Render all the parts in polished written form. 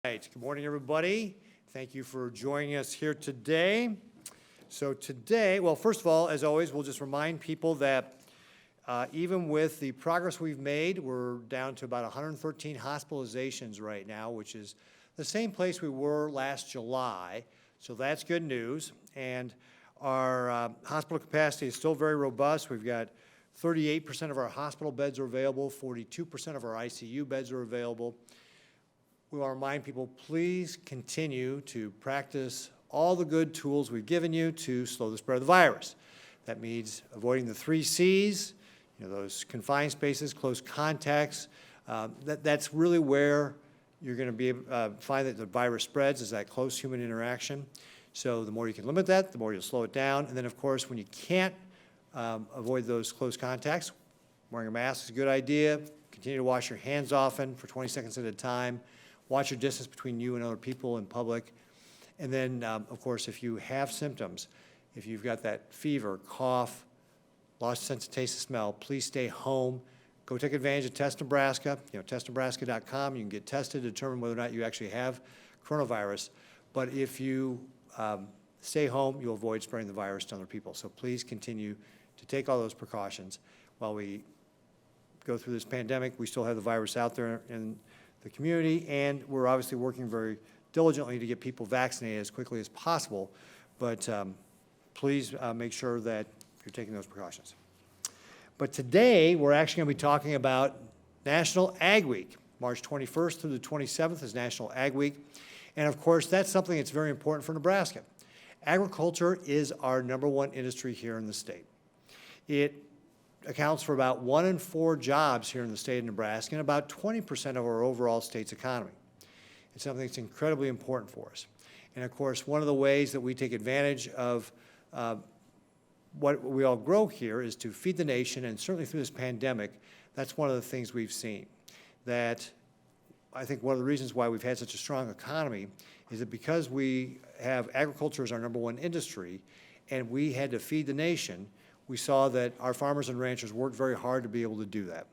Right. Good morning, everybody. Thank you for joining us here today. So today, well, first of all, as always, we'll just remind people that even with the progress we've made, we're down to about 113 hospitalizations right now, which is the same place we were last July. So that's good news. And our hospital capacity is still very robust. We've got 38% of our hospital beds are available, 42% of our ICU beds are available. We want to remind people, please continue to practice all the good tools we've given you to slow the spread of the virus. That means avoiding the 3 C's, those confined spaces, close contacts. That's really where you're going to find that the virus spreads, is that close human interaction. So the more you can limit that, the more you'll slow it down. And then, of course, when you can't avoid those close contacts, wearing a mask is a good idea. Continue to wash your hands often for 20 seconds at a time. Watch your distance between you and other people in public. And then, of course, if you have symptoms, if you've got that fever, cough, lost sense of taste and smell, please stay home. Go take advantage of Test Nebraska. Testnebraska.com. You can get tested to determine whether or not you actually have coronavirus. But if you stay home, you'll avoid spreading the virus to other people. So please continue to take all those precautions while we go through this pandemic. We still have the virus out there in the community, and we're obviously working very diligently to get people vaccinated as quickly as possible, but please make sure that you're taking those precautions. But today, we're actually going to be talking about National Ag Week. March 21st through the 27th is National Ag Week, and of course, that's something that's very important for Nebraska. Agriculture is our #1 industry here in the state. It accounts for about 1 in 4 jobs here in the state of Nebraska and about 20% of our overall state's economy. It's something that's incredibly important for us. And of course, one of the ways that we take advantage of what we all grow here is to feed the nation, and certainly through this pandemic, that's one of the things we've seen. That I think one of the reasons why we've had such a strong economy is that because we have agriculture as our #1 industry and we had to feed the nation, we saw that our farmers and ranchers worked very hard to be able to do that.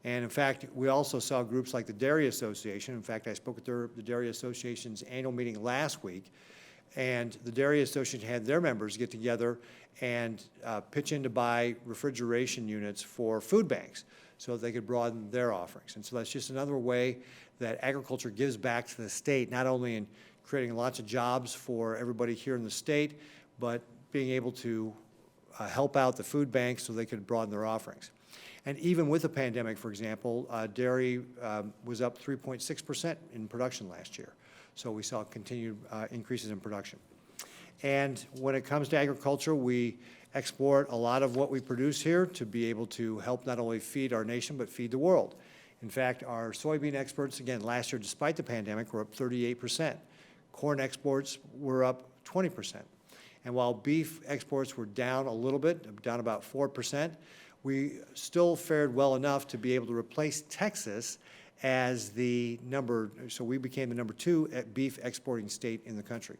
And in fact, we also saw groups like the Dairy Association. In fact, I spoke at the Dairy Association's annual meeting last week, and the Dairy Association had their members get together and pitch in to buy refrigeration units for food banks so that they could broaden their offerings. And so that's just another way that agriculture gives back to the state, not only in creating lots of jobs for everybody here in the state, but being able to help out the food banks so they could broaden their offerings. And even with the pandemic, for example, dairy was up 3.6% in production last year. So we saw continued increases in production. And when it comes to agriculture, we export a lot of what we produce here to be able to help not only feed our nation, but feed the world. In fact, our soybean exports, again, last year, despite the pandemic, were up 38%. Corn exports were up 20%. And while beef exports were down a little bit, down about 4%, we still fared well enough to be able to replace Texas as so we became the #2 beef exporting state in the country.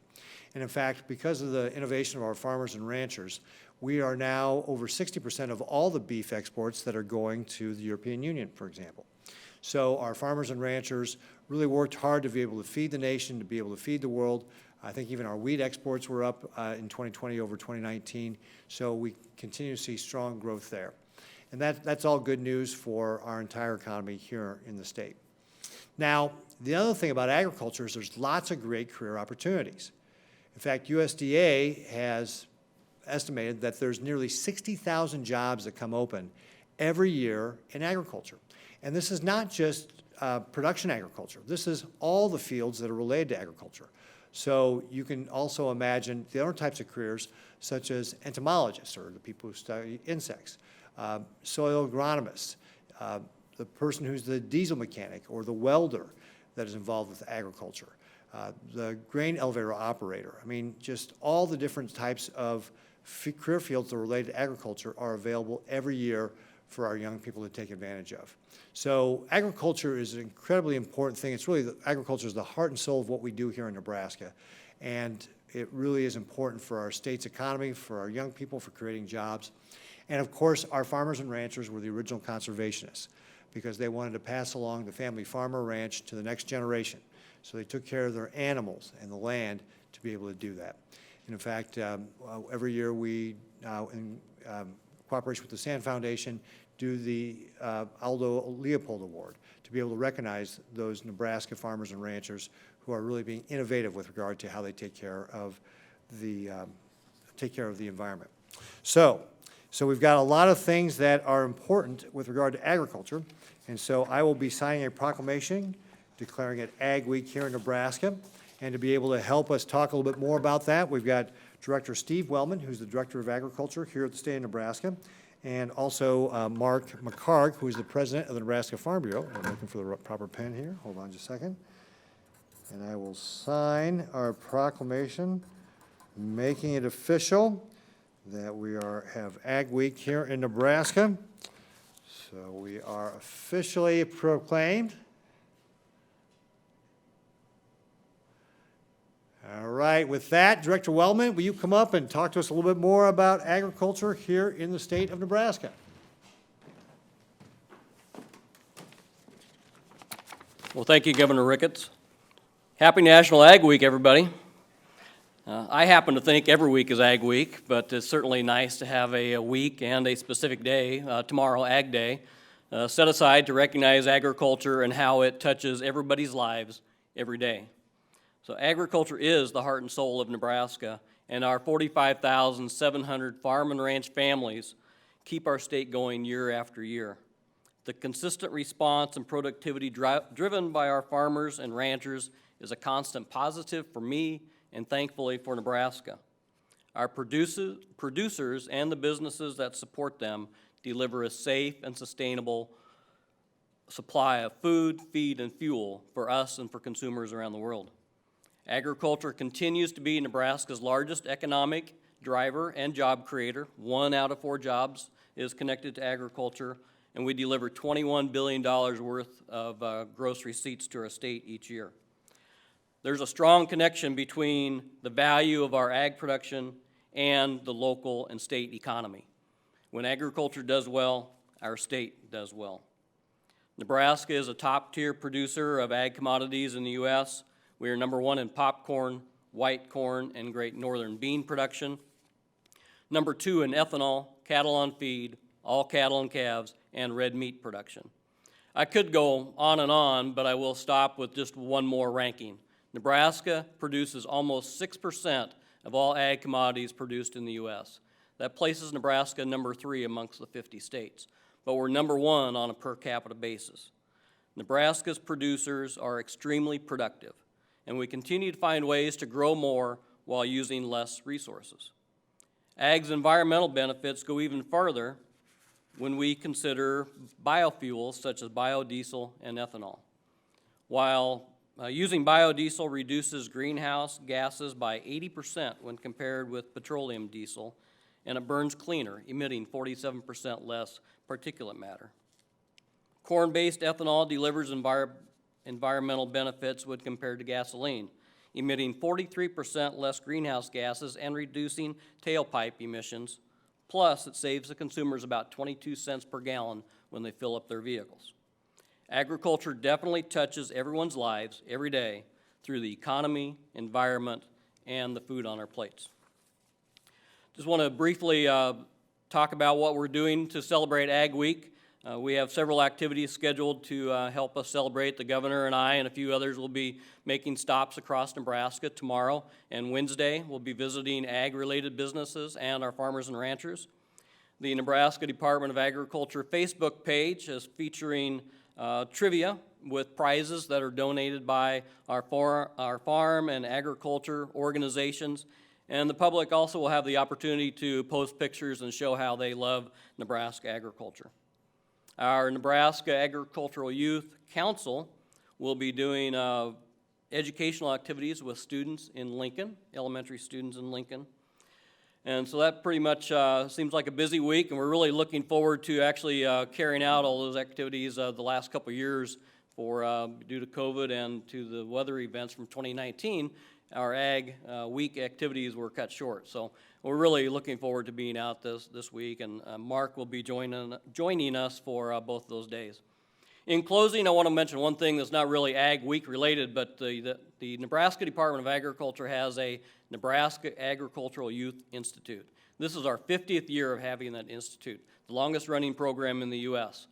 And in fact, because of the innovation of our farmers and ranchers, we are now over 60% of all the beef exports that are going to the European Union, for example. So our farmers and ranchers really worked hard to be able to feed the nation, to be able to feed the world. I think even our wheat exports were up in 2020 over 2019, so we continue to see strong growth there. And that's all good news for our entire economy here in the state. Now, the other thing about agriculture is there's lots of great career opportunities. In fact, USDA has estimated that there's nearly 60,000 jobs that come open every year in agriculture. And this is not just production agriculture. This is all the fields that are related to agriculture. So you can also imagine the other types of careers, such as entomologists, or the people who study insects, soil agronomists, the person who's the diesel mechanic or the welder that is involved with agriculture, the grain elevator operator. I mean, just all the different types of career fields that are related to agriculture are available every year for our young people to take advantage of. So agriculture is an incredibly important thing. It's really, agriculture is the heart and soul of what we do here in Nebraska. And it really is important for our state's economy, for our young people, for creating jobs. And of course, our farmers and ranchers were the original conservationists because they wanted to pass along the family farmer ranch to the next generation. So they took care of their animals and the land to be able to do that. And in fact, every year we, in cooperation with the Sand Foundation, do the Aldo Leopold Award to be able to recognize those Nebraska farmers and ranchers who are really being innovative with regard to how they take care of the environment. So we've got a lot of things that are important with regard to agriculture, and so I will be signing a proclamation declaring it Ag Week here in Nebraska. And to be able to help us talk a little bit more about that, we've got Director Steve Wellman, who's the Director of Agriculture here at the state of Nebraska, and also Mark McCarg, who is the President of the Nebraska Farm Bureau. I'm looking for the proper pen here. Hold on just a second. And I will sign our proclamation, making it official that we have Ag Week here in Nebraska. So we are officially proclaimed. All right, with that, Director Wellman, will you come up and talk to us a little bit more about agriculture here in the state of Nebraska? Well, thank you, Governor Ricketts. Happy National Ag Week, everybody. I happen to think every week is Ag Week, but it's certainly nice to have a week and a specific day, tomorrow, Ag Day, set aside to recognize agriculture and how it touches everybody's lives every day. So agriculture is the heart and soul of Nebraska, and our 45,700 farm and ranch families keep our state going year after year. The consistent response and productivity driven by our farmers and ranchers is a constant positive for me and thankfully for Nebraska. Our producers and the businesses that support them deliver a safe and sustainable supply of food, feed, and fuel for us and for consumers around the world. Agriculture continues to be Nebraska's largest economic driver and job creator. 1 out of 4 jobs is connected to agriculture, and we deliver $21 billion worth of gross receipts to our state each year. There's a strong connection between the value of our ag production and the local and state economy. When agriculture does well, our state does well. Nebraska is a top-tier producer of ag commodities in the U.S. We are number 1 in popcorn, white corn, and great northern bean production. Number 2 in ethanol, cattle on feed, all cattle and calves, and red meat production. I could go on, but I will stop with just one more ranking. Nebraska produces almost 6% of all ag commodities produced in the U.S. That places Nebraska number 3 amongst the 50 states, but we're number 1 on a per capita basis. Nebraska's producers are extremely productive, and we continue to find ways to grow more while using less resources. Ag's environmental benefits go even further when we consider biofuels such as biodiesel and ethanol. While using biodiesel reduces greenhouse gases by 80% when compared with petroleum diesel, and it burns cleaner, emitting 47% less particulate matter. Corn-based ethanol delivers environmental benefits when compared to gasoline, emitting 43% less greenhouse gases and reducing tailpipe emissions. Plus, it saves the consumers about 22 cents per gallon when they fill up their vehicles. Agriculture definitely touches everyone's lives every day through the economy, environment, and the food on our plates. Just want to briefly talk about what we're doing to celebrate Ag Week. We have several activities scheduled to help us celebrate. The governor and I and a few others will be making stops across Nebraska tomorrow and Wednesday. We'll be visiting ag-related businesses and our farmers and ranchers. The Nebraska Department of Agriculture Facebook page is featuring trivia with prizes that are donated by our farm and agriculture organizations. And the public also will have the opportunity to post pictures and show how they love Nebraska agriculture. Our Nebraska Agricultural Youth Council will be doing educational activities with students in Lincoln, elementary students in Lincoln. And so that pretty much seems like a busy week, and we're really looking forward to actually carrying out all those activities the last couple of years due to COVID and to the weather events from 2019. Our Ag Week activities were cut short. So we're really looking forward to being out this week, and Mark will be joining us for both those days. In closing, I want to mention one thing that's not really Ag Week related, but the Nebraska Department of Agriculture has a Nebraska Agricultural Youth Institute. This is our 50th year of having that institute, the longest running program in the U.S.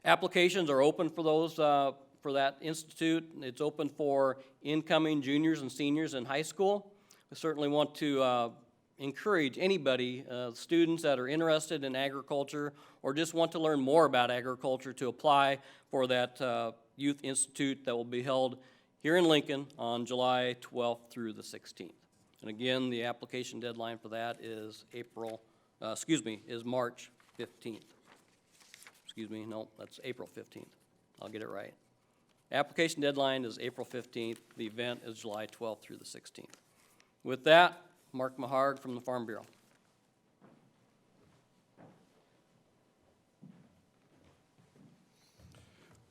Applications are open for those, for that institute. It's open for incoming juniors and seniors in high school. We certainly want to encourage anybody, students that are interested in agriculture or just want to learn more about agriculture to apply for that Youth Institute that will be held here in Lincoln on July 12th through the 16th. And again, the application deadline for that is March 15th. No, that's April 15th. I'll get it right. Application deadline is April 15th. The event is July 12th through the 16th. With that, Mark Mahard from the Farm Bureau.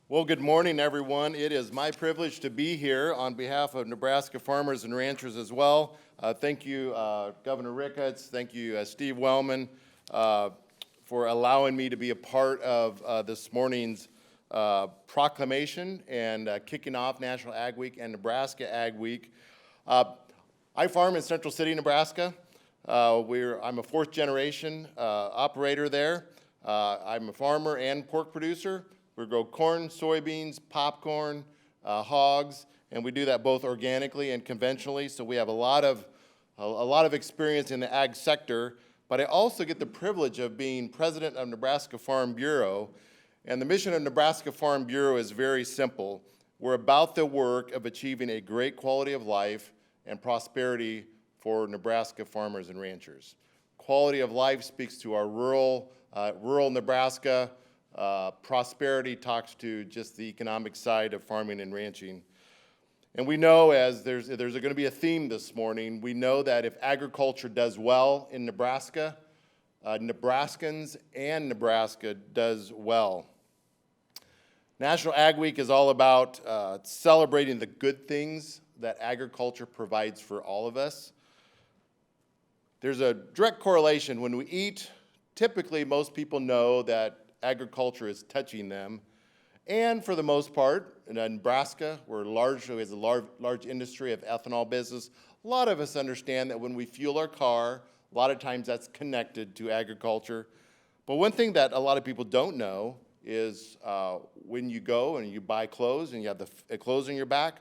Well, good morning, everyone. It is my privilege to be here on behalf of Nebraska farmers and ranchers as well. Thank you, Governor Ricketts. Thank you, Steve Wellman, for allowing me to be a part of this morning's proclamation and kicking off National Ag Week and Nebraska Ag Week. I farm in Central City, Nebraska. I'm a fourth generation operator there. I'm a farmer and pork producer. We grow corn, soybeans, popcorn, hogs, and we do that both organically and conventionally. So we have a lot of experience in the ag sector. But I also get the privilege of being president of Nebraska Farm Bureau. And the mission of Nebraska Farm Bureau is very simple. We're about the work of achieving a great quality of life and prosperity for Nebraska farmers and ranchers. Quality of life speaks to our rural Nebraska. Prosperity talks to just the economic side of farming and ranching. And we know, as there's going to be a theme this morning, we know that if agriculture does well in Nebraska, Nebraskans and Nebraska does well. National Ag Week is all about celebrating the good things that agriculture provides for all of us. There's a direct correlation. When we eat, typically most people know that agriculture is touching them. And for the most part, in Nebraska, we're largely has a large industry of ethanol business. A lot of us understand that when we fuel our car, a lot of times that's connected to agriculture. But one thing that a lot of people don't know is when you go and you buy clothes and you have the clothes on your back,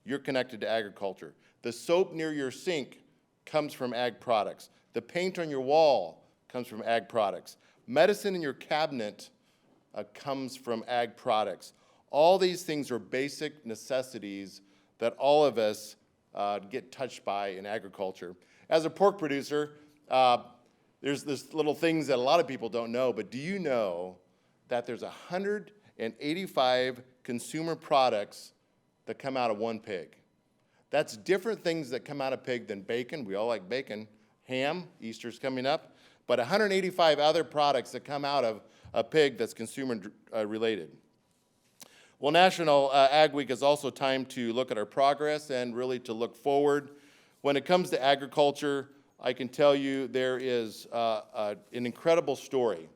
you're connected to agriculture. The soap near your sink comes from ag products. The paint on your wall comes from ag products. Medicine in your cabinet comes from ag products. All these things are basic necessities that all of us get touched by in agriculture. As a pork producer, there's this little things that a lot of people don't know, but do you know that there's 185 consumer products that come out of one pig? That's different things that come out of pig than bacon. We all like bacon. Ham, Easter's coming up. But 185 other products that come out of a pig that's consumer related. Well, National Ag Week is also time to look at our progress and really to look forward. When it comes to agriculture, I can tell you there is an incredible story.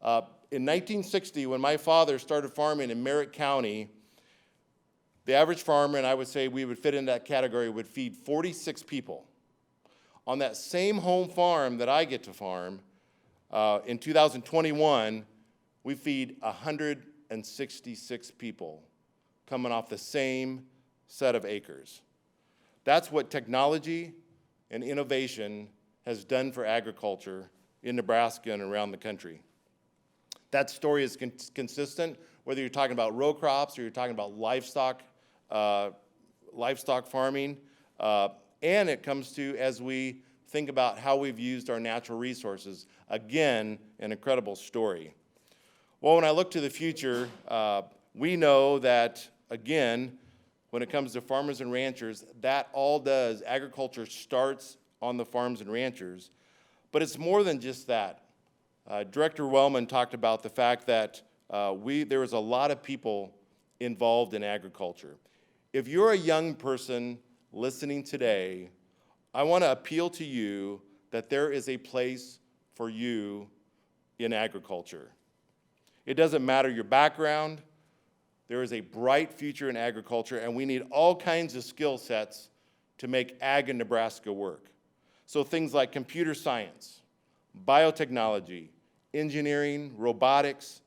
In 1960, when my father started farming in Merritt County, the average farmer, and I would say we would fit in that category, would feed 46 people. On that same home farm that I get to farm, in 2021, we feed 166 people coming off the same set of acres. That's what technology and innovation has done for agriculture in Nebraska and around the country. That story is consistent, whether you're talking about row crops or you're talking about livestock farming, and it comes to as we think about how we've used our natural resources. Again, an incredible story. Well, when I look to the future, we know that, again, when it comes to farmers and ranchers, that all does, agriculture starts on the farms and ranchers, but it's more than just that. Director Wellman talked about the fact that there was a lot of people involved in agriculture. If you're a young person listening today, I want to appeal to you that there is a place for you in agriculture. It doesn't matter your background. There is a bright future in agriculture, and we need all kinds of skill sets to make ag in Nebraska work. So things like computer science, biotechnology, engineering, robotics,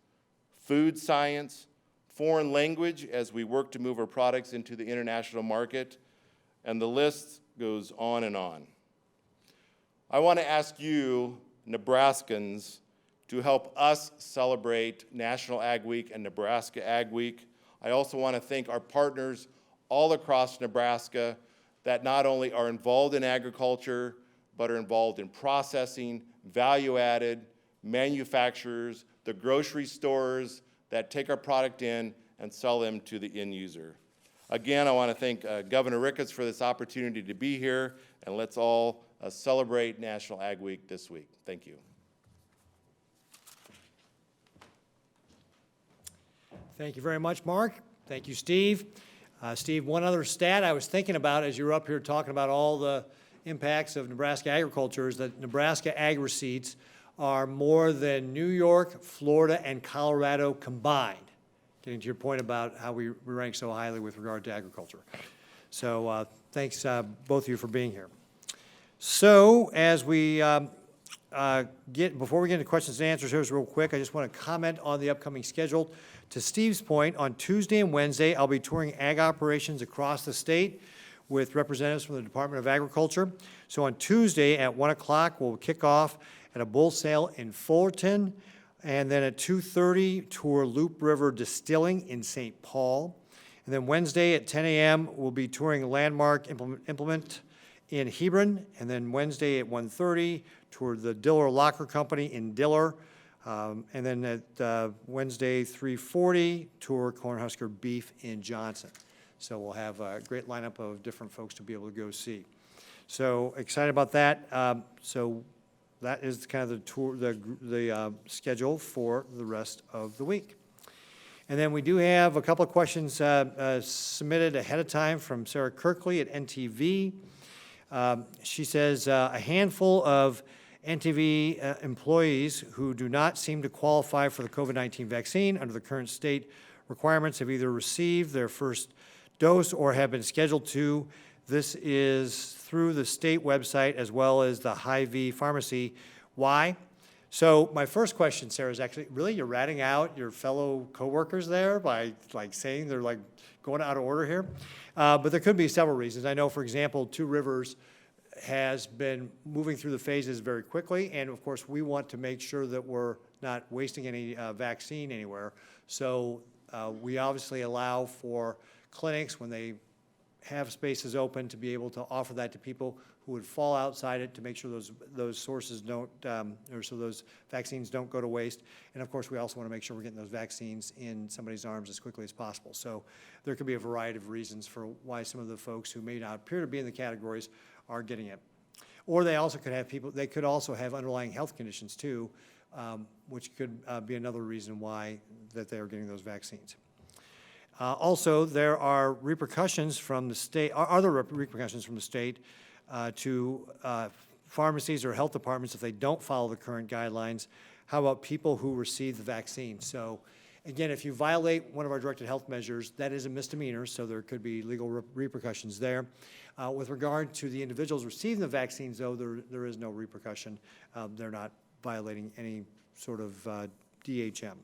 food science, foreign language as we work to move our products into the international market, and the list goes on and on. I want to ask you, Nebraskans, to help us celebrate National Ag Week and Nebraska Ag Week. I also want to thank our partners all across Nebraska that not only are involved in agriculture, but are involved in processing, value-added, manufacturers, the grocery stores that take our product in and sell them to the end user. Again, I want to thank Governor Ricketts for this opportunity to be here, and let's all celebrate National Ag Week this week. Thank you. Thank you very much, Mark. Thank you, Steve. Steve, one other stat I was thinking about as you were up here talking about all the impacts of Nebraska agriculture is that Nebraska ag receipts are more than New York, Florida, and Colorado combined. Getting to your point about how we rank so highly with regard to agriculture. So thanks both of you for being here. So as we before we get into questions and answers, here's real quick. I just want to comment on the upcoming schedule. To Steve's point, on Tuesday and Wednesday, I'll be touring ag operations across the state with representatives from the Department of Agriculture. So on Tuesday at 1 o'clock, we'll kick off at a bull sale in Fullerton, and then at 2:30, tour Loop River Distilling in St. Paul. And then Wednesday at 10 a.m., we'll be touring Landmark Implement in Hebron, and then Wednesday at 1:30, tour the Diller Locker Company in Diller. And then at Wednesday, 3:40, tour Cornhusker Beef in Johnson. So we'll have a great lineup of different folks to be able to go see. So excited about that. So that is kind of the tour, the schedule for the rest of the week. And then we do have a couple of questions submitted ahead of time from Sarah Kirkley at NTV. She says, a handful of NTV employees who do not seem to qualify for the COVID-19 vaccine under the current state requirements have either received their first dose or have been scheduled to. This is through the state website as well as the Hy-Vee pharmacy. Why? So my first question, Sarah, is actually, really you're ratting out your fellow coworkers there by saying they're going out of order here? But there could be several reasons. I know, for example, Two Rivers has been moving through the phases very quickly, and of course we want to make sure that we're not wasting any vaccine anywhere. So we obviously allow for clinics when they have spaces open to be able to offer that to people who would fall outside it to make sure those sources don't, or so those vaccines don't go to waste. And of course, we also want to make sure we're getting those vaccines in somebody's arms as quickly as possible. So there could be a variety of reasons for why some of the folks who may not appear to be in the categories are getting it. Or they also could have they could also have underlying health conditions too, which could be another reason why that they are getting those vaccines. Also, there are repercussions from the state, other repercussions from the state to pharmacies or health departments if they don't follow the current guidelines. How about people who receive the vaccine? So again, if you violate one of our directed health measures, that is a misdemeanor, so there could be legal repercussions there. With regard to the individuals receiving the vaccines, though, there is no repercussion. They're not violating any sort of DHM.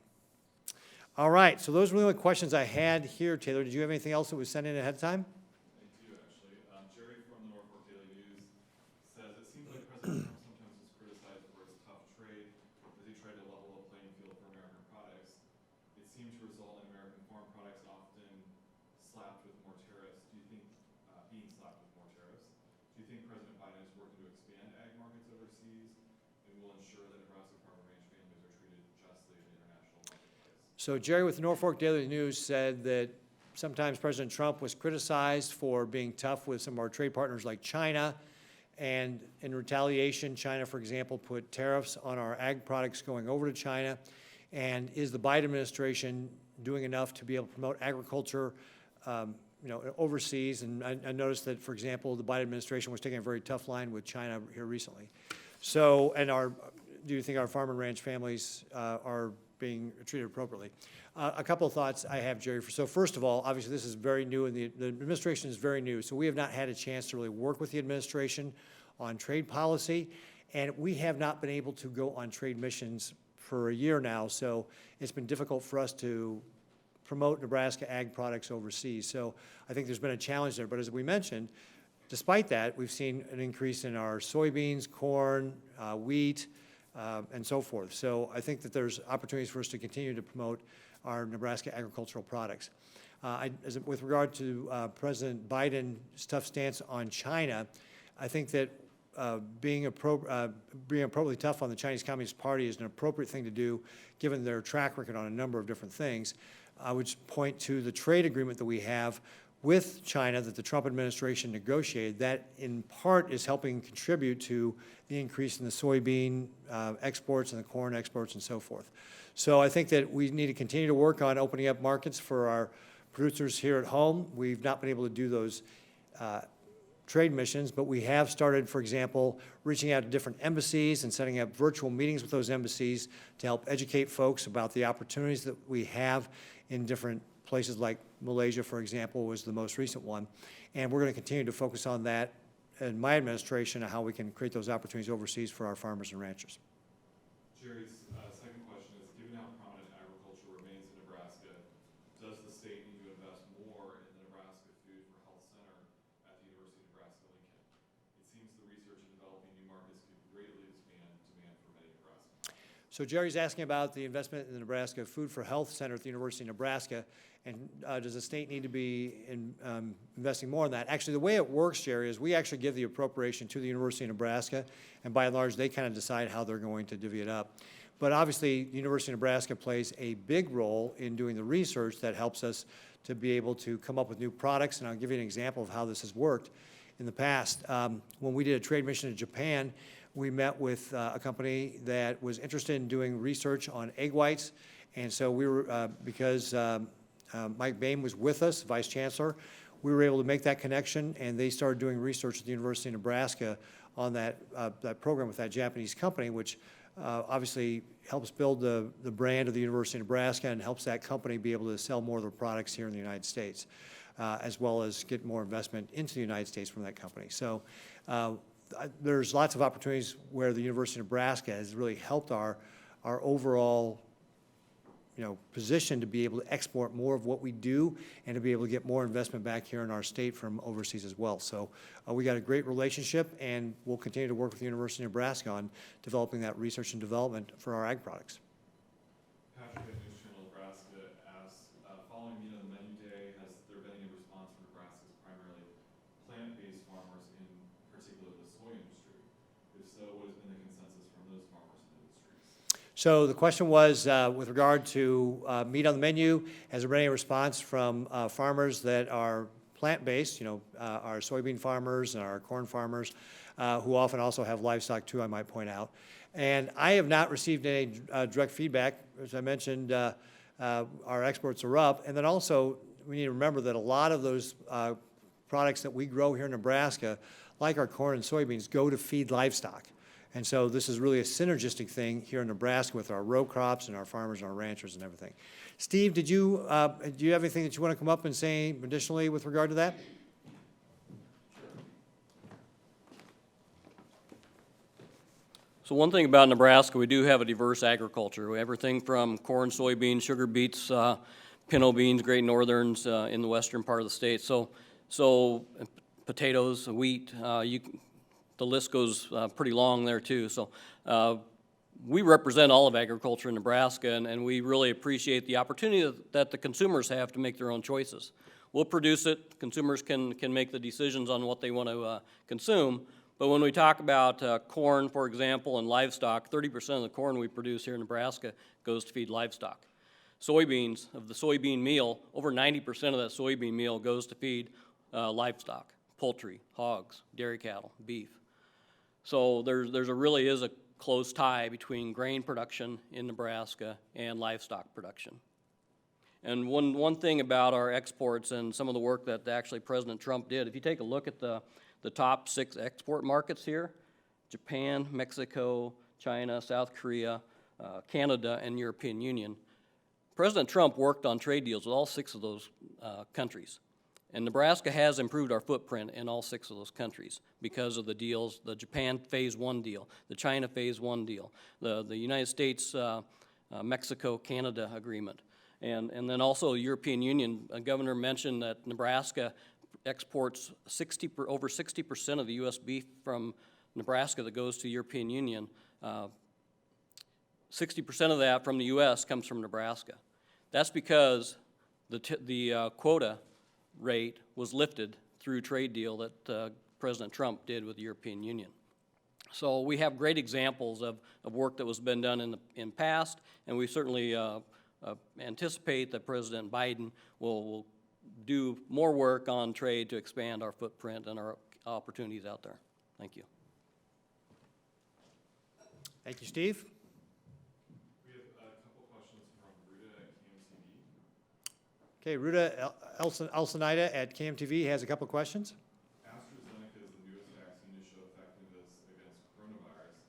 All right, so those were the only questions I had here. Taylor, did you have anything else that was sent in ahead of time? I do, actually. Jerry from the Norfolk Daily News says, it seems like President Trump sometimes is criticized for his tough trade as he tried to level the playing field for American products. It seemed to result in American farm products often slapped with more tariffs. Do you think, being slapped with more tariffs? Do you think President Biden is working to expand ag markets overseas and will ensure that Nebraska farm and ranch families are treated justly in the international marketplace? So Jerry with the Norfolk Daily News said that sometimes President Trump was criticized for being tough with some of our trade partners like China, and in retaliation, China, for example, put tariffs on our ag products going over to China. And is the Biden administration doing enough to be able to promote agriculture, overseas? And I noticed that, for example, the Biden administration was taking a very tough line with China here recently. So, do you think our farm and ranch families are being treated appropriately. A couple of thoughts I have, Jerry. So first of all, obviously this is very new, and the administration is very new, so we have not had a chance to really work with the administration on trade policy, and we have not been able to go on trade missions for a year now, so it's been difficult for us to promote Nebraska ag products overseas. So I think there's been a challenge there, but as we mentioned, despite that, we've seen an increase in our soybeans, corn, wheat, and so forth. So I think that there's opportunities for us to continue to promote our Nebraska agricultural products. With regard to President Biden's tough stance on China, I think that being appropriately tough on the Chinese Communist Party is an appropriate thing to do, given their track record on a number of different things. I would point to the trade agreement that we have with China that the Trump administration negotiated. That in part is helping contribute to the increase in the soybean exports and the corn exports and so forth. So I think that we need to continue to work on opening up markets for our producers here at home. We've not been able to do those trade missions, but we have started, for example, reaching out to different embassies and setting up virtual meetings with those embassies to help educate folks about the opportunities that we have in different places, like Malaysia, for example, was the most recent one. And we're going to continue to focus on that in my administration and how we can create those opportunities overseas for our farmers and ranchers. Jerry's second question is, given how prominent agriculture remains in Nebraska, does the state need to invest more in the Nebraska Food for Health Center at the University of Nebraska-Lincoln? It seems the research in developing new markets could greatly expand demand for many Nebraskans. So Jerry's asking about the investment in the Nebraska Food for Health Center at the University of Nebraska, and does the state need to be investing more in that? Actually, the way it works, Jerry, is we actually give the appropriation to the University of Nebraska, and by and large, they kind of decide how they're going to divvy it up. But obviously, the University of Nebraska plays a big role in doing the research that helps us to be able to come up with new products, and I'll give you an example of how this has worked in the past. When we did a trade mission to Japan, we met with a company that was interested in doing research on egg whites, and so we were, because Mike Boehm was with us, Vice Chancellor, we were able to make that connection, and they started doing research at the University of Nebraska on that program with that Japanese company, which obviously helps build the brand of the University of Nebraska and helps that company be able to sell more of their products here in the United States, as well as get more investment into the United States from that company. So there's lots of opportunities where the University of Nebraska has really helped our overall position to be able to export more of what we do and to be able to get more investment back here in our state from overseas as well. So we got a great relationship, and we'll continue to work with the University of Nebraska on developing that research and development for our ag products. Patrick at News Channel Nebraska asks, following Meat on the Menu Day, has there been any response from Nebraska's primarily plant-based farmers, in particular the soy industry? If so, what has been the consensus from those farmers and industries? So the question was, with regard to meat on the menu, has there been any response from farmers that are plant-based, our soybean farmers and our corn farmers, who often also have livestock too, I might point out. And I have not received any direct feedback. As I mentioned, our exports are up. And then also, we need to remember that a lot of those products that we grow here in Nebraska, like our corn and soybeans, go to feed livestock. And so this is really a synergistic thing here in Nebraska with our row crops and our farmers and our ranchers and everything. Steve, do you have anything that you want to come up and say additionally with regard to that? So one thing about Nebraska, we do have a diverse agriculture. Everything from corn, soybeans, sugar beets, pinto beans, Great Northerns in the western part of the state. So potatoes, wheat, the list goes pretty long there too. So we represent all of agriculture in Nebraska, and we really appreciate the opportunity that the consumers have to make their own choices. We'll produce it. Consumers can make the decisions on what they want to consume. But when we talk about corn, for example, and livestock, 30% of the corn we produce here in Nebraska goes to feed livestock. Soybeans, of the soybean meal, over 90% of that soybean meal goes to feed livestock, poultry, hogs, dairy cattle, beef. So there's really is a close tie between grain production in Nebraska and livestock production. And one thing about our exports and some of the work that actually President Trump did, if you take a look at the top 6 export markets here, Japan, Mexico, China, South Korea, Canada, and European Union. President Trump worked on trade deals with all 6 of those countries. And Nebraska has improved our footprint in all 6 of those countries because of the deals, the Japan Phase 1 deal, the China Phase 1 deal, the United States, Mexico, Canada agreement. And then also the European Union. Governor mentioned that Nebraska exports over 60% of the U.S. beef from Nebraska that goes to the European Union. 60% of that from the U.S. comes from Nebraska. That's because the quota rate was lifted through a trade deal that President Trump did with the European Union. So we have great examples of work that was been done in past, and we certainly anticipate that President Biden will do more work on trade to expand our footprint and our opportunities out there. Thank you. Thank you, Steve. We have a couple questions from Ruta at KMTV. Okay, Ruta Elsinita at KMTV has a couple of questions. AstraZeneca is the newest vaccine to show effectiveness against coronavirus.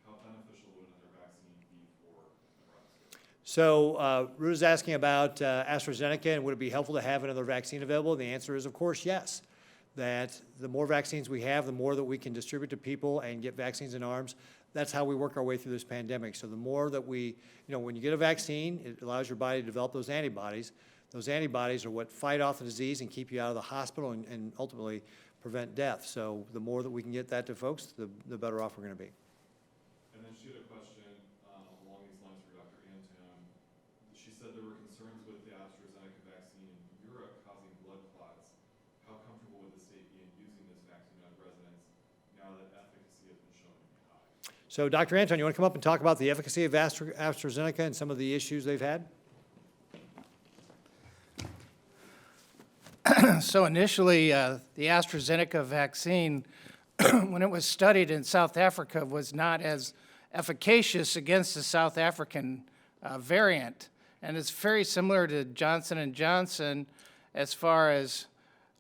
How beneficial would another vaccine be for Nebraska? So Ruta's asking about AstraZeneca and would it be helpful to have another vaccine available? And the answer is, of course, yes. That the more vaccines we have, the more that we can distribute to people and get vaccines in arms. That's how we work our way through this pandemic. So the more that we, when you get a vaccine, it allows your body to develop those antibodies. Those antibodies are what fight off the disease and keep you out of the hospital and ultimately prevent death. So the more that we can get that to folks, the better off we're going to be. And then she had a question along these lines for Dr. Anton. She said there were concerns with the AstraZeneca vaccine in Europe causing blood clots. How comfortable would the state be in using this vaccine on residents now that efficacy has been shown to be high? So Dr. Anton, you want to come up and talk about the efficacy of AstraZeneca and some of the issues they've had? So initially, the AstraZeneca vaccine, when it was studied in South Africa, was not as efficacious against the South African variant. And it's very similar to Johnson & Johnson as far as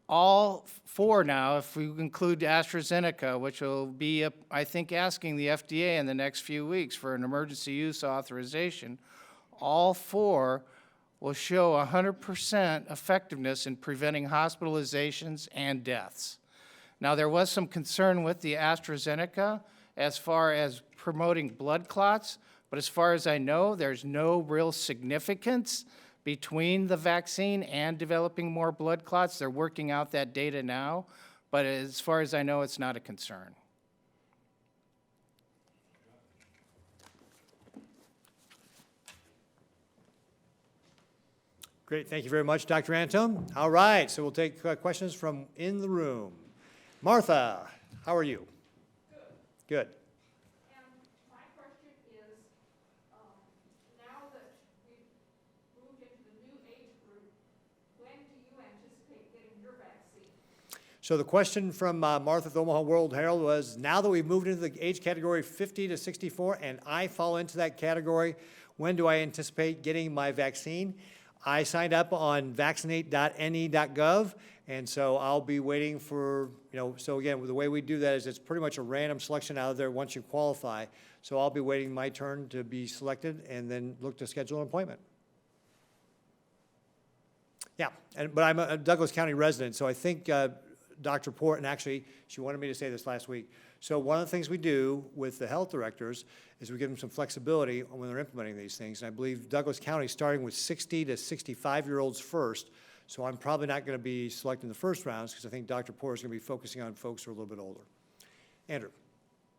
all 4 now, if we include AstraZeneca, which will be, I think, asking the FDA in the next few weeks for an emergency use authorization, all 4 will show 100% effectiveness in preventing hospitalizations and deaths. Now, there was some concern with the AstraZeneca as far as promoting blood clots, but as far as I know, there's no real significance between the vaccine and developing more blood clots. They're working out that data now, but as far as I know, it's not a concern. Great, thank you very much, Dr. Anton. All right, so we'll take questions from in the room. Martha, how are you? Good. Good. And my question is, now that we've moved into the new age group, when do you anticipate getting your vaccine? So the question from Martha at the Omaha World Herald was, now that we've moved into the age category 50 to 64, and I fall into that category, when do I anticipate getting my vaccine? I signed up on vaccinate.ne.gov, and so I'll be waiting for, so again, the way we do that is it's pretty much a random selection out of there once you qualify. So I'll be waiting my turn to be selected and then look to schedule an appointment. Yeah, but I'm a Douglas County resident, so I think Dr. Port, and actually she wanted me to say this last week. So one of the things we do with the health directors is we give them some flexibility when they're implementing these things. And I believe Douglas County is starting with 60 to 65-year-olds first. So I'm probably not going to be selecting the first rounds because I think Dr. Port is going to be focusing on folks who are a little bit older. Andrew.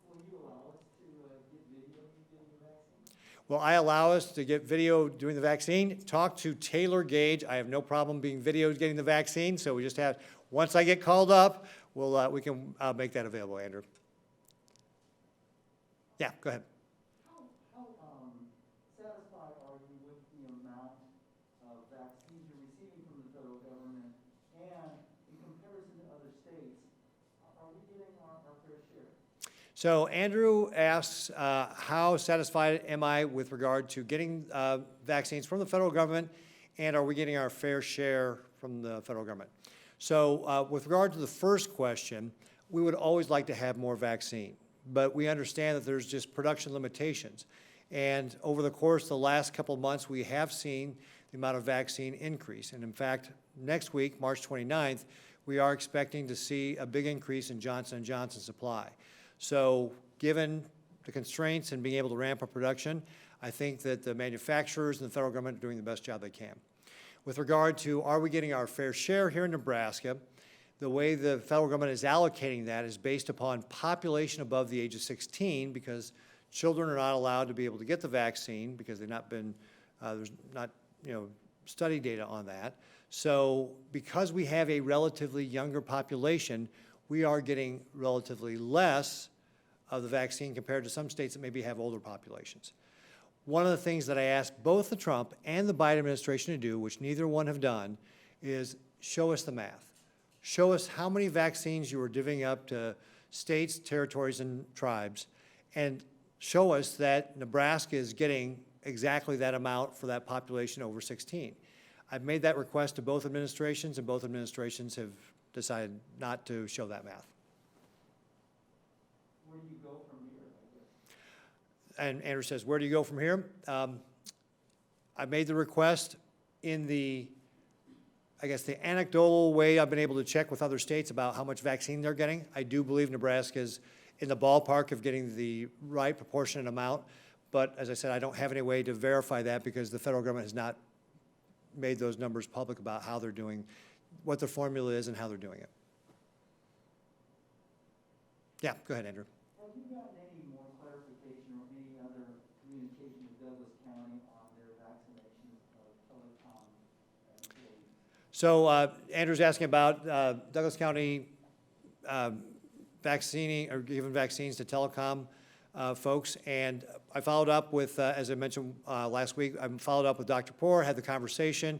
Will you allow us to get video getting the vaccine? Will I allow us to get video doing the vaccine? Talk to Taylor Gage. I have no problem being videoed getting the vaccine. So we just have, once I get called up, we can make that available, Andrew. Yeah, go ahead. How satisfied are you with the amount of vaccines you're receiving from the federal government? And in comparison to other states, are we getting our fair share? So Andrew asks, how satisfied am I with regard to getting vaccines from the federal government, and are we getting our fair share from the federal government? So with regard to the first question, we would always like to have more vaccine, but we understand that there's just production limitations. And over the course of the last couple of months, we have seen the amount of vaccine increase. And in fact, next week, March 29th, we are expecting to see a big increase in Johnson & Johnson supply. So given the constraints and being able to ramp up production, I think that the manufacturers and the federal government are doing the best job they can. With regard to are we getting our fair share here in Nebraska, the way the federal government is allocating that is based upon population above the age of 16, because children are not allowed to be able to get the vaccine because they've not been, there's not, study data on that. So because we have a relatively younger population, we are getting relatively less of the vaccine compared to some states that maybe have older populations. One of the things that I asked both the Trump and the Biden administration to do, which neither one have done, is show us the math. Show us how many vaccines you are divvying up to states, territories, and tribes, and show us that Nebraska is getting exactly that amount for that population over 16. I've made that request to both administrations, and both administrations have decided not to show that math. Where do you go from here, I guess? And Andrew says, where do you go from here? I've made the request in the, I guess, the anecdotal way I've been able to check with other states about how much vaccine they're getting. I do believe Nebraska's in the ballpark of getting the right proportionate amount, but as I said, I don't have any way to verify that because the federal government has not made those numbers public about how they're doing, what the formula is and how they're doing it. Yeah, go ahead, Andrew. Have you gotten any more clarification or any other communication with Douglas County on their vaccination of telecom employees? So Andrew's asking about Douglas County vaccinating or giving vaccines to telecom folks. And I followed up with, as I mentioned last week, I followed up with Dr. Poor, had the conversation.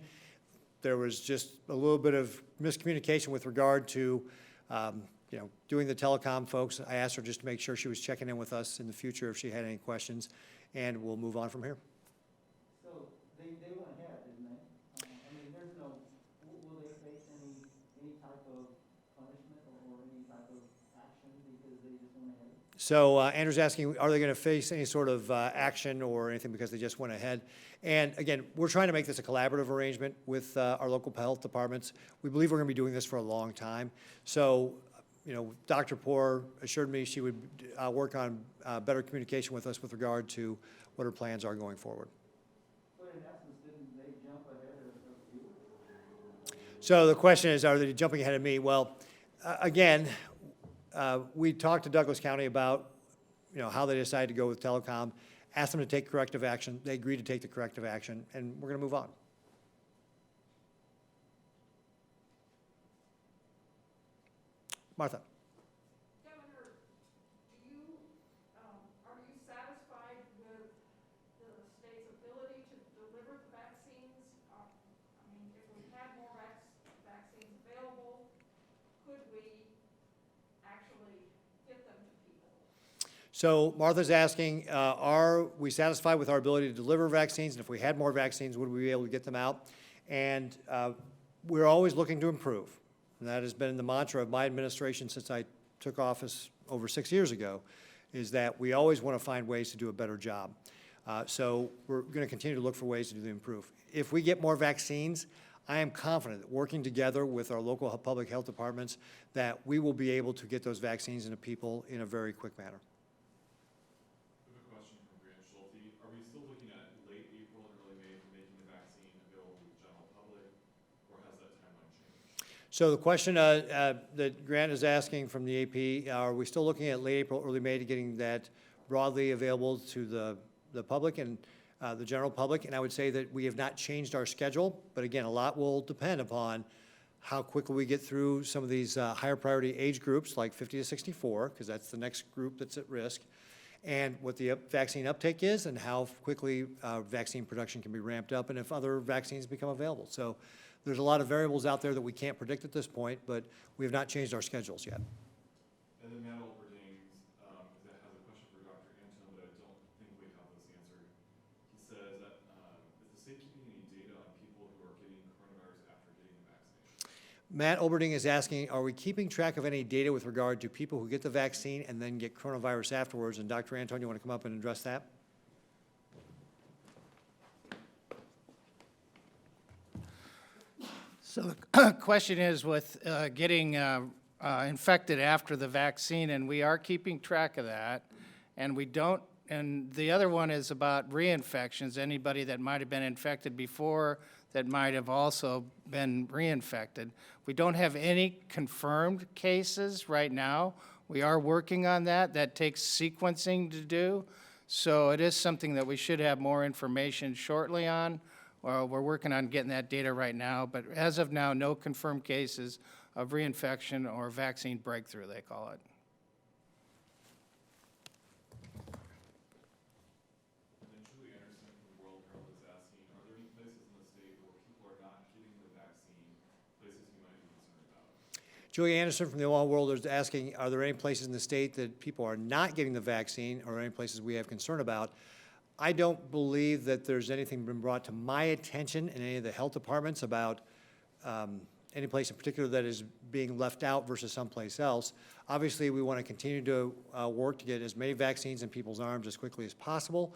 There was just a little bit of miscommunication with regard to, doing the telecom folks. I asked her just to make sure she was checking in with us in the future if she had any questions, and we'll move on from here. So they went ahead, didn't they? I mean, there's no, will they face any type of punishment or any type of action because they just went ahead? So Andrew's asking, are they going to face any sort of action or anything because they just went ahead? And again, we're trying to make this a collaborative arrangement with our local health departments. We believe we're going to be doing this for a long time. So, Dr. Poor assured me she would work on better communication with us with regard to what her plans are going forward. But in essence, didn't they jump ahead of you? So the question is, are they jumping ahead of me? Well, again, we talked to Douglas County about, how they decided to go with telecom, asked them to take corrective action. They agreed to take the corrective action, and we're going to move on. Martha. Governor, are you satisfied with the state's ability to deliver the vaccines? I mean, if we had more vaccines available, could we actually get them to people? So Martha's asking, are we satisfied with our ability to deliver vaccines? And if we had more vaccines, would we be able to get them out? And we're always looking to improve. And that has been the mantra of my administration since I took office over 6 years ago, is that we always want to find ways to do a better job. So we're going to continue to look for ways to do the improve. If we get more vaccines, I am confident that working together with our local public health departments, that we will be able to get those vaccines into people in a very quick manner. I have a question from Grant Schulte. Are we still looking at late April and early May for making the vaccine available to the general public, or has that timeline changed? So the question that Grant is asking from the AP, are we still looking at late April, early May to getting that broadly available to the public and the general public? And I would say that we have not changed our schedule, but again, a lot will depend upon how quickly we get through some of these higher priority age groups like 50 to 64, because that's the next group that's at risk, and what the vaccine uptake is and how quickly vaccine production can be ramped up and if other vaccines become available. So there's a lot of variables out there that we can't predict at this point, but we have not changed our schedules yet. And then Matt Olberding has a question for Dr. Anton, but I don't think we have this answered. He says that, is the state keeping any data on people who are getting coronavirus after getting the vaccination? Matt Olberding is asking, are we keeping track of any data with regard to people who get the vaccine and then get coronavirus afterwards? And Dr. Anton, you want to come up and address that? So the question is with getting infected after the vaccine, and we are keeping track of that. And we don't, and the other one is about reinfections, anybody that might have been infected before that might have also been reinfected. We don't have any confirmed cases right now. We are working on that. That takes sequencing to do. So it is something that we should have more information shortly on. Well, we're working on getting that data right now, but as of now, no confirmed cases of reinfection or vaccine breakthrough, they call it. And then Julie Anderson from the World Herald is asking, are there any places in the state where people are not getting the vaccine, places you might be concerned about? Julie Anderson from the All World is asking, are there any places in the state that people are not getting the vaccine or any places we have concern about? I don't believe that there's anything been brought to my attention in any of the health departments about any place in particular that is being left out versus someplace else. Obviously, we want to continue to work to get as many vaccines in people's arms as quickly as possible.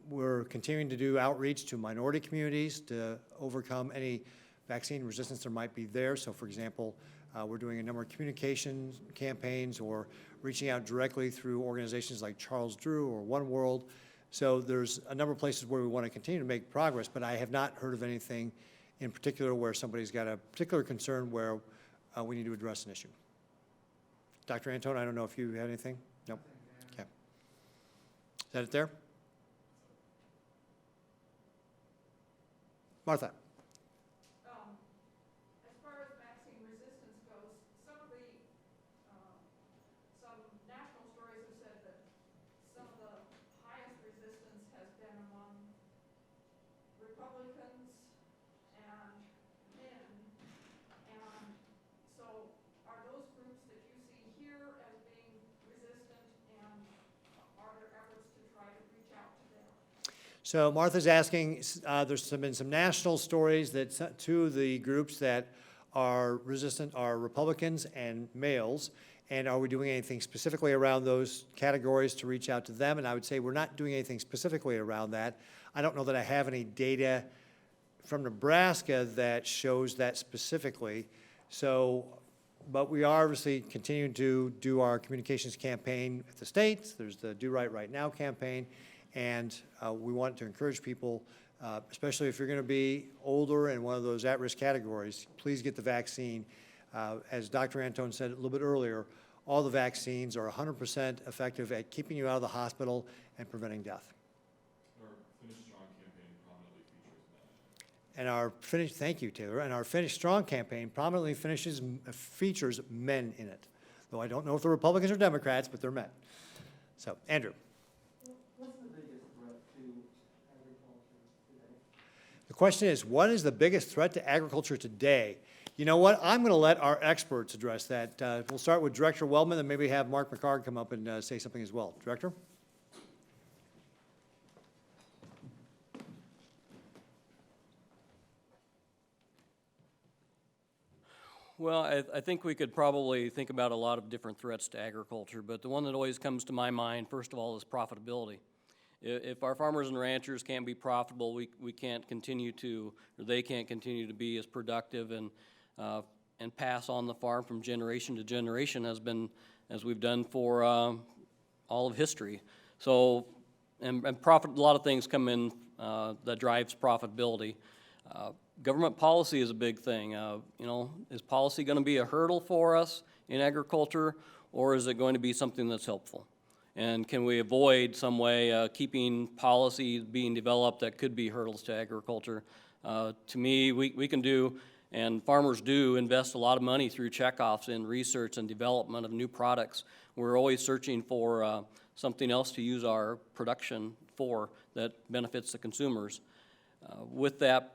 We're continuing to do outreach to minority communities to overcome any vaccine resistance there might be there. So, for example, we're doing a number of communication campaigns or reaching out directly through organizations like Charles Drew or One World. So there's a number of places where we want to continue to make progress, but I have not heard of anything in particular where somebody's got a particular concern where we need to address an issue. Dr. Antone, I don't know if you had anything? Nope. Okay. Is that it there? Martha. As far as vaccine resistance goes, some of the, some national stories have said that some of the highest resistance has been among Republicans and men. And so are those groups that you see here as being resistant, and are there efforts to try to reach out to them? So Martha's asking, there's been some national stories that two of the groups that are resistant are Republicans and males, and are we doing anything specifically around those categories to reach out to them? And I would say we're not doing anything specifically around that. I don't know that I have any data from Nebraska that shows that specifically. So, but we are obviously continuing to do our communications campaign at the states. There's the Do Right Now campaign. And we want to encourage people, especially if you're going to be older in one of those at-risk categories, please get the vaccine. As Dr. Antone said a little bit earlier, all the vaccines are 100% effective at keeping you out of the hospital and preventing death. Our Finish Strong campaign prominently features men. And our Finish, thank you, Taylor, and our Finish Strong campaign prominently features men in it. Though I don't know if they're Republicans or Democrats, but they're men. So, Andrew. What's the biggest threat to agriculture today? The question is, what is the biggest threat to agriculture today? You know what? I'm going to let our experts address that. We'll start with Director Wellman, and maybe have Mark McCard come up and say something as well. Director? Well, I think we could probably think about a lot of different threats to agriculture, but the one that always comes to my mind, first of all, is profitability. If our farmers and ranchers can't be profitable, we can't continue to, or they can't continue to be as productive and pass on the farm from generation to generation as we've done for all of history. So, and profit, a lot of things come in that drives profitability. Government policy is a big thing. You know, is policy going to be a hurdle for us in agriculture, or is it going to be something that's helpful? And can we avoid some way keeping policy being developed that could be hurdles to agriculture? To me, we can do, and farmers do, invest a lot of money through checkoffs in research and development of new products. We're always searching for something else to use our production for that benefits the consumers. With that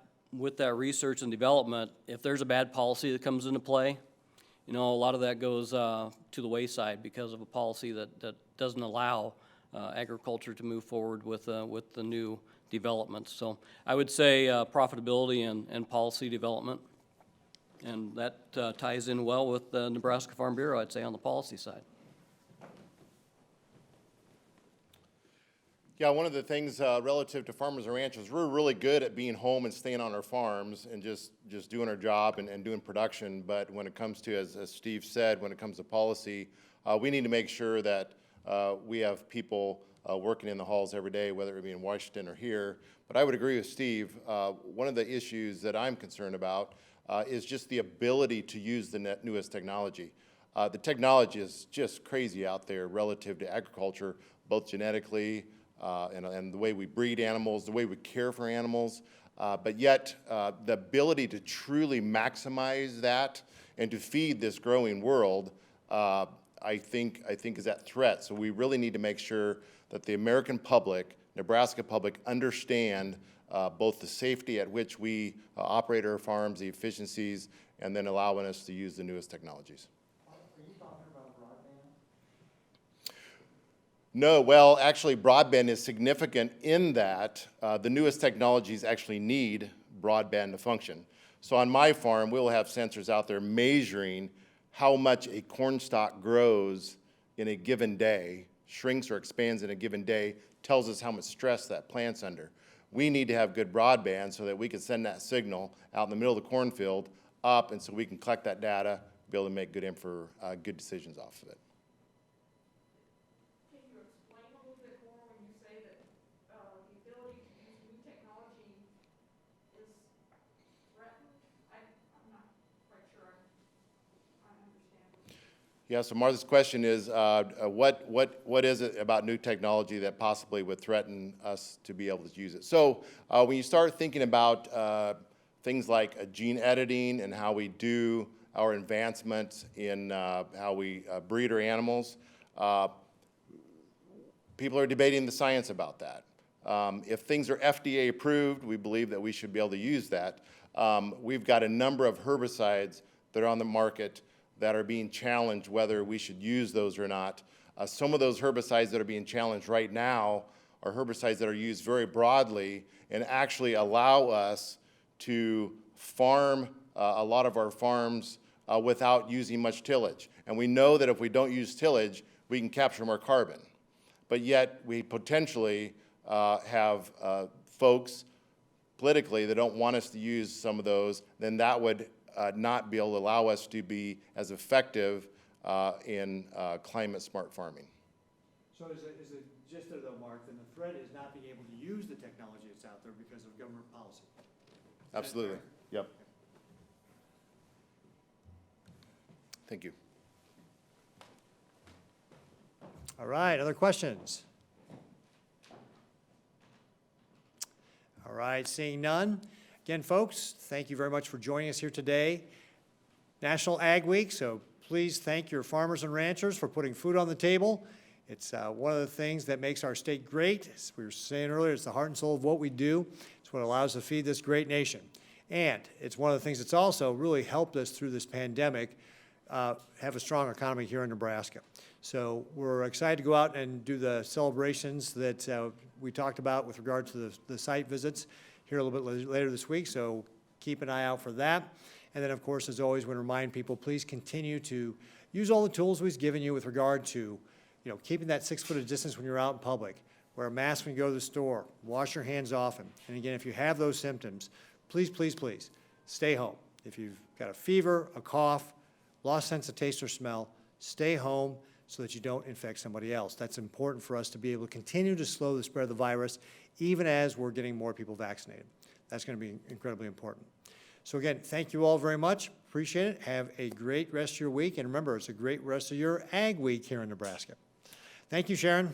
research and development, if there's a bad policy that comes into play, you know, a lot of that goes to the wayside because of a policy that doesn't allow agriculture to move forward with the new developments. So I would say profitability and policy development, and that ties in well with the Nebraska Farm Bureau, I'd say, on the policy side. Yeah, one of the things relative to farmers and ranchers, we're really good at being home and staying on our farms and just doing our job and doing production. But when it comes to, as Steve said, when it comes to policy, we need to make sure that we have people working in the halls every day, whether it be in Washington or here. But I would agree with Steve. One of the issues that I'm concerned about is just the ability to use the newest technology. The technology is just crazy out there relative to agriculture, both genetically, and the way we breed animals, the way we care for animals, but yet the ability to truly maximize that and to feed this growing world, I think is at threat. So we really need to make sure that the American public, Nebraska public, understand both the safety at which we operate our farms, the efficiencies, and then allowing us to use the newest technologies. Are you talking about broadband? No, well, actually, broadband is significant in that the newest technologies actually need broadband to function. So on my farm, we'll have sensors out there measuring how much a corn stalk grows in a given day, shrinks or expands in a given day, tells us how much stress that plant's under. We need to have good broadband so that we can send that signal out in the middle of the cornfield up, and so we can collect that data, be able to make good decisions off of it. Can you explain a little bit more when you say that the ability to use new technology is threatened? I'm not quite sure I understand. Yeah, so Martha's question is, what is it about new technology that possibly would threaten us to be able to use it? So when you start thinking about things like gene editing and how we do our advancements in how we breed our animals, people are debating the science about that. If things are FDA approved, we believe that we should be able to use that. We've got a number of herbicides that are on the market that are being challenged whether we should use those or not. Some of those herbicides that are being challenged right now are herbicides that are used very broadly and actually allow us to farm a lot of our farms without using much tillage. And we know that if we don't use tillage, we can capture more carbon. But yet we potentially have folks politically that don't want us to use some of those, then that would not be able to allow us to be as effective in climate smart farming. So is the gist of it, though, Mark, then the threat is not being able to use the technology that's out there because of government policy? Absolutely, yep. Thank you. All right, other questions? All right, seeing none. Again, folks, thank you very much for joining us here today. National Ag Week, so please thank your farmers and ranchers for putting food on the table. It's one of the things that makes our state great. As we were saying earlier, it's the heart and soul of what we do. It's what allows us to feed this great nation. And it's one of the things that's also really helped us through this pandemic have a strong economy here in Nebraska. So we're excited to go out and do the celebrations that we talked about with regard to the site visits here a little bit later this week, so keep an eye out for that. And then, of course, as always, we want to remind people, please continue to use all the tools we've given you with regard to, keeping that 6 foot of distance when you're out in public, wear a mask when you go to the store, wash your hands often. And again, if you have those symptoms, please, please, please, stay home. If you've got a fever, a cough, lost sense of taste or smell, stay home so that you don't infect somebody else. That's important for us to be able to continue to slow the spread of the virus, even as we're getting more people vaccinated. That's going to be incredibly important. So again, thank you all very much. Appreciate it. Have a great rest of your week. And remember, it's a great rest of your Ag Week here in Nebraska. Thank you, Sharon.